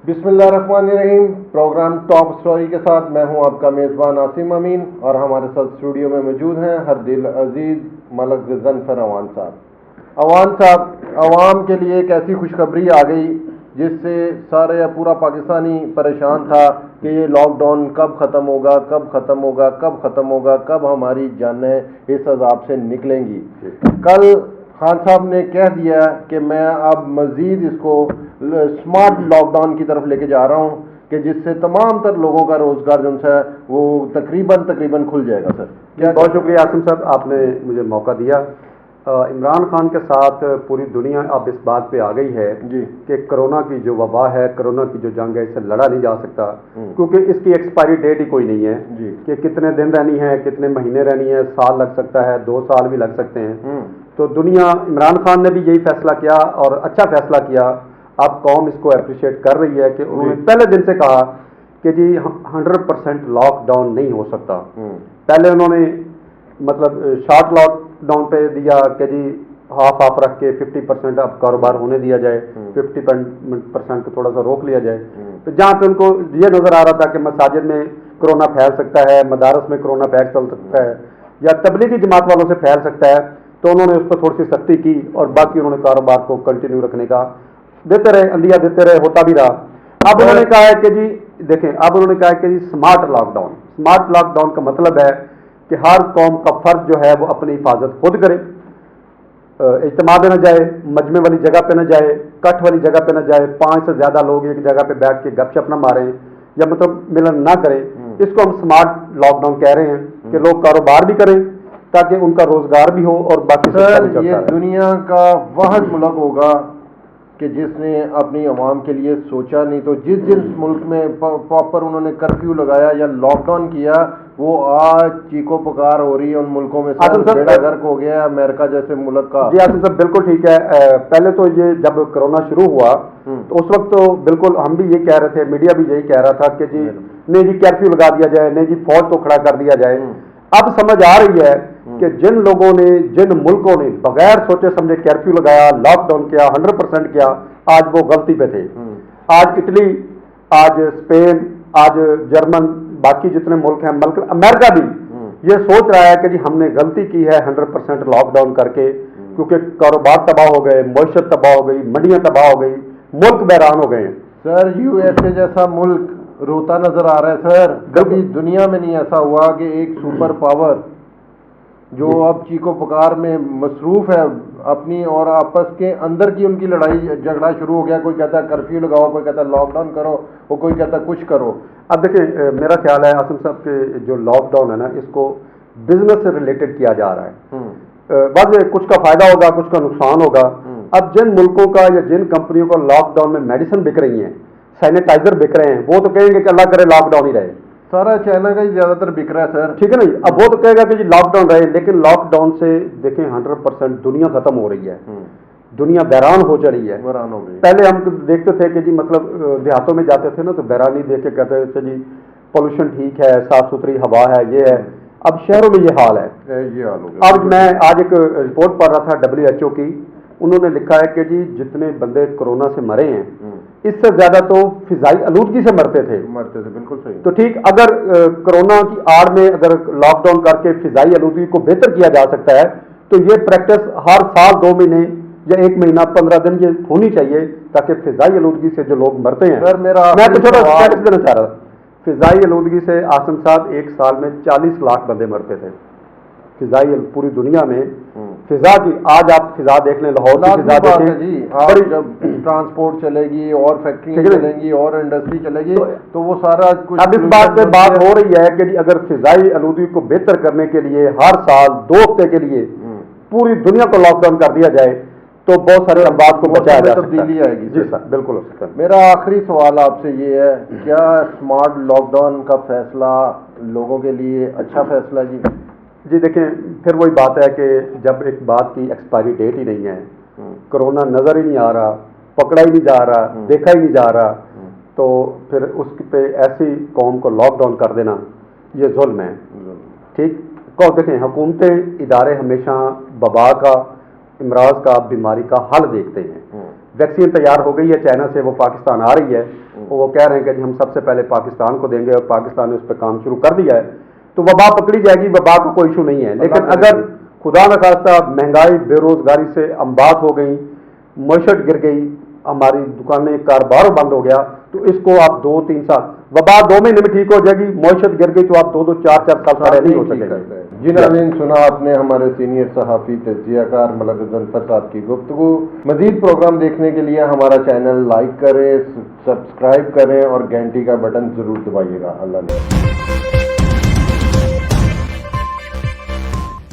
बिस्मिल्लाहिर्रहमानिर्रहीम। Programme top story के साथ मैं हूं आपका मेज़बान आसिम अमीन और हमारे साथ स्टूडियो में मौजूद हैं हरदिल अजीज मलक ज़नफ़र अवान साहब। अवान साहब, अवाम के लिए एक ऐसी खुशखबरी आ गई जिससे सारे पूरा पाकिस्तानी परेशान था कि ये लॉकडाउन कब ख़त्म होगा, कब ख़त्म होगा, कब ख़त्म होगा, कब हमारी जानें इस अज़ाब से निकलेंगी। कल खान साहब ने कह दिया कि मैं अब मज़ीद इसको स्मार्ट लॉकडाउन की तरफ लेके जा रहा हूँ कि जिससे तमाम तर लोगों का रोज़गार जो है वो तकरीबन खुल जाएगा। सर क्या बहुत शुक्रिया आसिम साहब, आपने मुझे मौका दिया। इमरान खान के साथ पूरी दुनिया अब इस बात पे आ गई है जी कि कोरोना की जो वबा है, कोरोना की जो जंग है, इससे लड़ा नहीं जा सकता क्योंकि इसकी एक्सपायरी डेट ही कोई नहीं है जी कि कितने दिन रहनी है, कितने महीने रहनी है, साल लग सकता है, 2 साल भी लग सकते हैं। तो दुनिया, इमरान खान ने भी यही फैसला किया और अच्छा फैसला किया। अब कौम इसको अप्रिशिएट कर रही है कि उन्होंने पहले दिन से कहा कि जी 100% लॉकडाउन नहीं हो सकता। पहले उन्होंने मतलब शॉर्ट लॉकडाउन पे दिया कि जी हाफ रख के 50% अब कारोबार होने दिया जाए, 50% को थोड़ा सा रोक लिया जाए। तो जहाँ पे उनको ये नज़र आ रहा था कि मसाजिद में कोरोना फैल सकता है, मदारस में कोरोना फैल सकता है या तबलीगी जमात वालों से फैल सकता है, तो उन्होंने उस पर थोड़ी सी सख्ती की और बाकी उन्होंने कारोबार को कंटिन्यू रखने का देते रहे, अंदिया देते रहे, होता भी रहा। अब उन्होंने कहा है कि जी देखें, अब उन्होंने कहा है कि जी स्मार्ट लॉकडाउन का मतलब है कि हर कौम का फर्ज जो है वो अपनी हिफाजत खुद करे, इज्तिमा पे न जाए, मजमे वाली जगह पे न जाए, कट वाली जगह पे न जाए, 5 से ज़्यादा लोग एक जगह पे बैठ के गपशप न मारें या मतलब मिलन ना करें। इसको हम स्मार्ट लॉकडाउन कह रहे हैं कि लोग कारोबार भी करें ताकि उनका रोजगार भी हो और बाकी सर ये दुनिया का वाहिद मुल्क होगा कि जिसने अपनी आवाम के लिए सोचा नहीं। तो जिस मुल्क में प्रॉपर उन्होंने कर्फ्यू लगाया या लॉकडाउन किया, वो आज चीको पुकार हो रही है उन मुल्कों में। बेड़ा गर्क हो गया अमेरिका जैसे मुल्क का। जी आसिम साहब, बिल्कुल ठीक है। पहले तो ये जब कोरोना शुरू हुआ तो उस वक्त तो बिल्कुल हम भी ये कह रहे थे, मीडिया भी यही कह रहा था कि जी नहीं जी कर्फ्यू लगा दिया जाए, नहीं जी फौज को खड़ा कर दिया जाए। अब समझ आ रही है कि जिन लोगों ने, जिन मुल्कों ने बगैर सोचे समझे कर्फ्यू लगाया, लॉकडाउन किया, 100% किया, आज वो गलती पे थे। आज इटली, आज स्पेन, आज जर्मन, बाकी जितने मुल्क हैं, बल्कि अमेरिका भी ये सोच रहा है कि जी हमने गलती की है 100% लॉकडाउन करके, क्योंकि कारोबार तबाह हो गए, मईशत तबाह हो गई, मंडियां तबाह हो गई, मुल्क बहरान हो गए हैं। सर यूएसए जैसा मुल्क रोता नजर आ रहा है। सर कभी दुनिया में नहीं ऐसा हुआ कि एक सुपर पावर जो अब चीको पुकार में मसरूफ है अपनी और आपस के अंदर की उनकी लड़ाई झगड़ा शुरू हो गया। कोई कहता है कर्फ्यू लगाओ, कोई कहता है लॉकडाउन करो, और कोई कहता है कुछ करो। अब देखिए, मेरा ख्याल है आसिम साहब के जो लॉकडाउन है ना, इसको बिजनेस से रिलेटेड किया जा रहा है। बस कुछ का फायदा होगा, कुछ का नुकसान होगा। अब जिन मुल्कों का या जिन कंपनियों का लॉकडाउन में मेडिसिन बिक रही हैं, सैनिटाइजर बिक रहे हैं, वो तो कहेंगे कि अल्लाह करे लॉकडाउन ही रहे। सारा चाइना का ही ज्यादातर बिक रहा है सर, ठीक है नहीं। अब वो तो कहेगा कि जी लॉकडाउन रहे, लेकिन लॉकडाउन से देखें 100% दुनिया खत्म हो रही है, दुनिया बैरान हो चली है, बैरान हो गई। पहले हम देखते थे कि जी मतलब देहातों में जाते थे ना तो बैरानी देख के कहते थे जी पोल्यूशन ठीक है, साफ सुथरी हवा है, ये है। अब शहरों में ये हाल है, ये हाल हो गया। अब मैं आज एक रिपोर्ट पढ़ रहा था WHO की, उन्होंने लिखा है कि जी जितने बंदे कोरोना से मरे हैं इससे ज्यादा तो फिजाई आलूदगी से मरते थे। बिल्कुल सही। तो ठीक, अगर कोरोना की आड़ में अगर लॉकडाउन करके फिजाई आलूदगी को बेहतर किया जा सकता है तो ये प्रैक्टिस हर साल 2 महीने या 1 महीना 15 दिन ये होनी चाहिए ताकि फिजाई आलूदगी से जो लोग मरते हैं। सर मैं तो छोटा स्टेटस देना चाह रहा था, फिजाई आलूदगी से आसिम साहब एक साल में 40 लाख बंदे मरते थे फिजाई पूरी दुनिया में। फिजा की आज आप फिजा देख लें, लाहौर की फिजा देखें जी, और जब ट्रांसपोर्ट चलेगी और फैक्ट्री चलेंगी और इंडस्ट्री चलेगी तो वो सारा कुछ। अब इस बात पे बात हो रही है कि अगर फिजाई आलूदगी को बेहतर करने के लिए हर साल 2 हफ्ते के लिए पूरी दुनिया को लॉकडाउन कर दिया जाए तो बहुत सारे अमवात को बचाया जा सकता है। तब्दीली आएगी। जी सर, बिल्कुल हो सकता है। मेरा आखिरी सवाल आपसे ये है, क्या स्मार्ट लॉकडाउन का फैसला लोगों के लिए अच्छा फैसला जी? जी देखें, फिर वही बात है कि जब एक बात की एक्सपायरी डेट ही नहीं है, कोरोना नजर ही नहीं आ रहा, पकड़ा ही नहीं जा रहा, देखा ही नहीं जा रहा, तो फिर उस पे ऐसी कौम को लॉकडाउन कर देना ये जुल्म है। ठीक को देखें, हुकूमतें इदारे हमेशा वबा का, इमराज का, बीमारी का हल देखते हैं। वैक्सीन तैयार हो गई है चाइना से, वो पाकिस्तान आ रही है, وہ کہہ رہے ہیں کہ جی ہم سب سے پہلے پاکستان کو دیں گے اور پاکستان نے اس پہ کام شروع کر دیا ہے، تو وبا پکڑی جائے گی، وبا کا کوئی ایشو نہیں ہے. لیکن اگر خدا نخواستہ مہنگائی بے روزگاری سے امبات ہو گئی، معیشت گر گئی، ہماری دکانیں کاروبار بند ہو گیا، تو اس کو آپ 2-3 سال، وبا 2 مہینے میں ٹھیک ہو جائے گی، معیشت گر گئی تو آپ 2-2 4-4 سال کھڑے نہیں ہو سکیں گے. جی ناظرین، سنا آپ نے ہمارے سینئر صحافی تجزیہ کار ملک ظفر صاحب کی گفتگو. مزید پروگرام دیکھنے کے لیے ہمارا چینل لائک کریں، سبسکرائب کریں اور گھنٹی کا بٹن ضرور دبائیے گا. اللہ نے